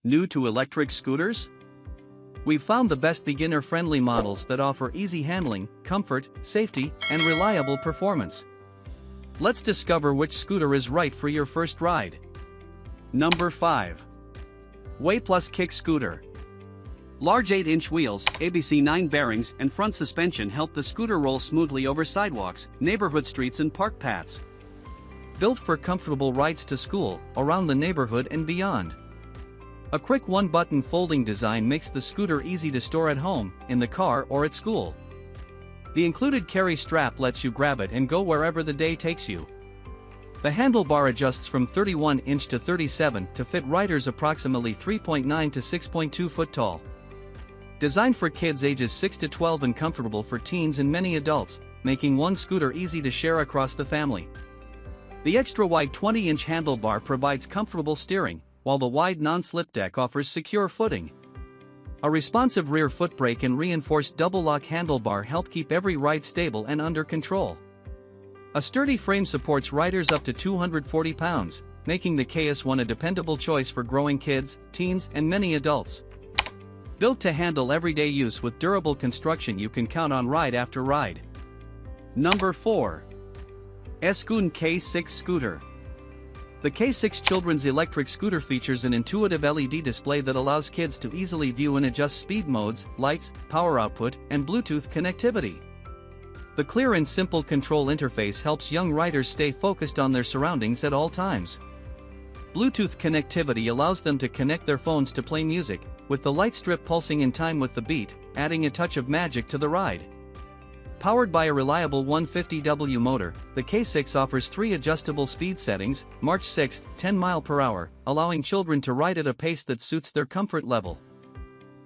New to electric scooters? We've found the best beginner-friendly models that offer easy handling, comfort, safety, and reliable performance. Let's discover which scooter is right for your first ride. Number 5. Way Plus Kick Scooter. Large 8-inch wheels, ABC 9 bearings, and front suspension help the scooter roll smoothly over sidewalks, neighborhood streets, and park paths. Built for comfortable rides to school, around the neighborhood, and beyond. A quick one-button folding design makes the scooter easy to store at home, in the car, or at school. The included carry strap lets you grab it and go wherever the day takes you. The handlebar adjusts from 31-inch to 37 to fit riders approximately 3.9 to 6.2 foot tall. Designed for kids ages 6 to 12 and comfortable for teens and many adults, making one scooter easy to share across the family. The extra-wide 20-inch handlebar provides comfortable steering, while the wide non-slip deck offers secure footing. A responsive rear foot brake and reinforced double-lock handlebar help keep every ride stable and under control. A sturdy frame supports riders up to 240 pounds, making the KS1 a dependable choice for growing kids, teens, and many adults. Built to handle everyday use with durable construction you can count on ride after ride. Number 4. Escoon K6 Scooter. The K6 children's electric scooter features an intuitive LED display that allows kids to easily view and adjust speed modes, lights, power output, and Bluetooth connectivity. The clear and simple control interface helps young riders stay focused on their surroundings at all times. Bluetooth connectivity allows them to connect their phones to play music, with the light strip pulsing in time with the beat, adding a touch of magic to the ride. Powered by a reliable 150W motor, the K6 offers 3 adjustable speed settings, March 6, 10 mph, allowing children to ride at a pace that suits their comfort level.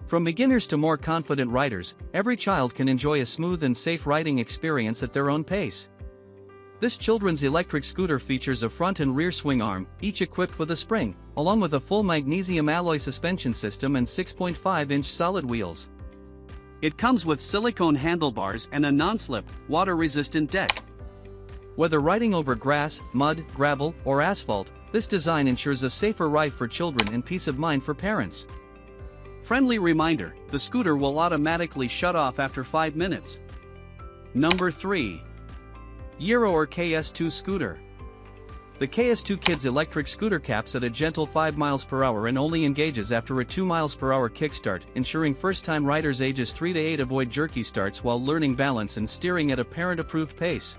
From beginners to more confident riders, every child can enjoy a smooth and safe riding experience at their own pace. This children's electric scooter features a front and rear swing arm, each equipped with a spring, along with a full magnesium alloy suspension system and 6.5-inch solid wheels. It comes with silicone handlebars and a non-slip, water-resistant deck. Whether riding over grass, mud, gravel, or asphalt, this design ensures a safer ride for children and peace of mind for parents. Friendly reminder, the scooter will automatically shut off after 5 minutes. Number 3. Euro or KS2 Scooter. The KS2 Kids electric scooter caps at a gentle 5 mph and only engages after a 2 mph kickstart, ensuring first-time riders ages 3 to 8 avoid jerky starts while learning balance and steering at a parent-approved pace.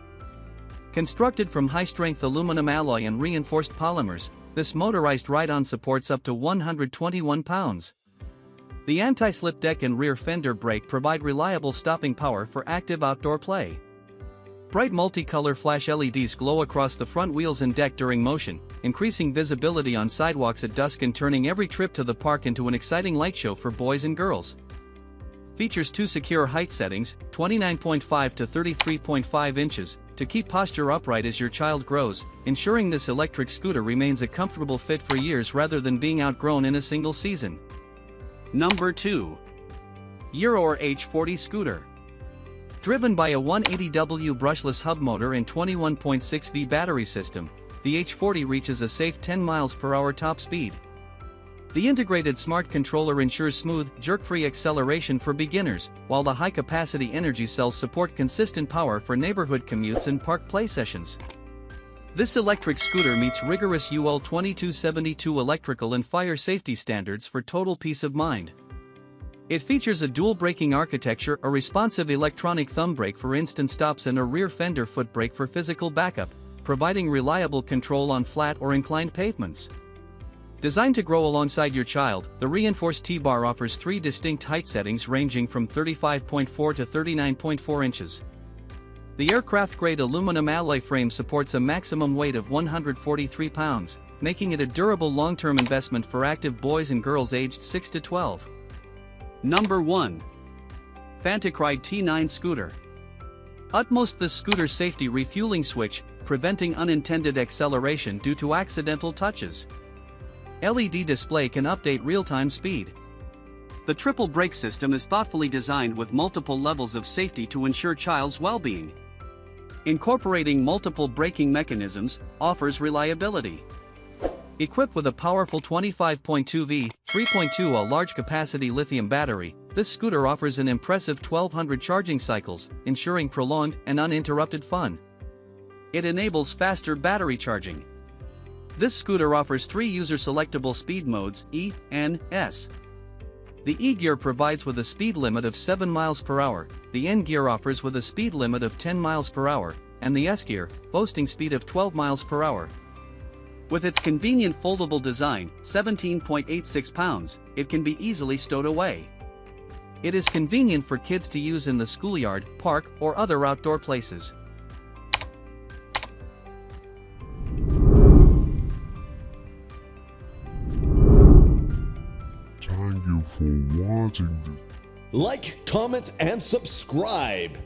Constructed from high-strength aluminum alloy and reinforced polymers, this motorized ride-on supports up to 121 pounds. The anti-slip deck and rear fender brake provide reliable stopping power for active outdoor play. Bright multicolor flash LEDs glow across the front wheels and deck during motion, increasing visibility on sidewalks at dusk and turning every trip to the park into an exciting light show for boys and girls. Features 2 secure height settings, 29.5 to 33.5 inches, to keep posture upright as your child grows, ensuring this electric scooter remains a comfortable fit for years rather than being outgrown in a single season. Number 2. Euro or H40 Scooter. Driven by a 180W brushless hub motor and 21.6V battery system, the H40 reaches a safe 10 mph top speed. The integrated smart controller ensures smooth, jerk-free acceleration for beginners, while the high-capacity energy cells support consistent power for neighborhood commutes and park play sessions. This electric scooter meets rigorous UL 2272 electrical and fire safety standards for total peace of mind. It features a dual braking architecture, a responsive electronic thumb brake for instant stops and a rear fender foot brake for physical backup, providing reliable control on flat or inclined pavements. Designed to grow alongside your child, the reinforced T-bar offers 3 distinct height settings ranging from 35.4 to 39.4 inches. The aircraft-grade aluminum alloy frame supports a maximum weight of 143 pounds, making it a durable long-term investment for active boys and girls aged 6 to 12. Number 1. Fantacride T9 Scooter. Utmost the scooter safety refueling switch, preventing unintended acceleration due to accidental touches. LED display can update real-time speed. The triple brake system is thoughtfully designed with multiple levels of safety to ensure child's well-being. Incorporating multiple braking mechanisms offers reliability. Equipped with a powerful 25.2V, 3.2 A large-capacity lithium battery. This scooter offers an impressive 1200 charging cycles, ensuring prolonged and uninterrupted fun. It enables faster battery charging. This scooter offers 3 user-selectable speed modes, E, N, S. The E gear provides with a speed limit of 7 miles per hour, the N gear offers with a speed limit of 10 miles per hour, and the S gear, boasting speed of 12 miles per hour. With its convenient foldable design, 17.86 pounds, it can be easily stowed away. It is convenient for kids to use in the schoolyard, park, or other outdoor places. Thank you for watching this. Like, comment, and subscribe.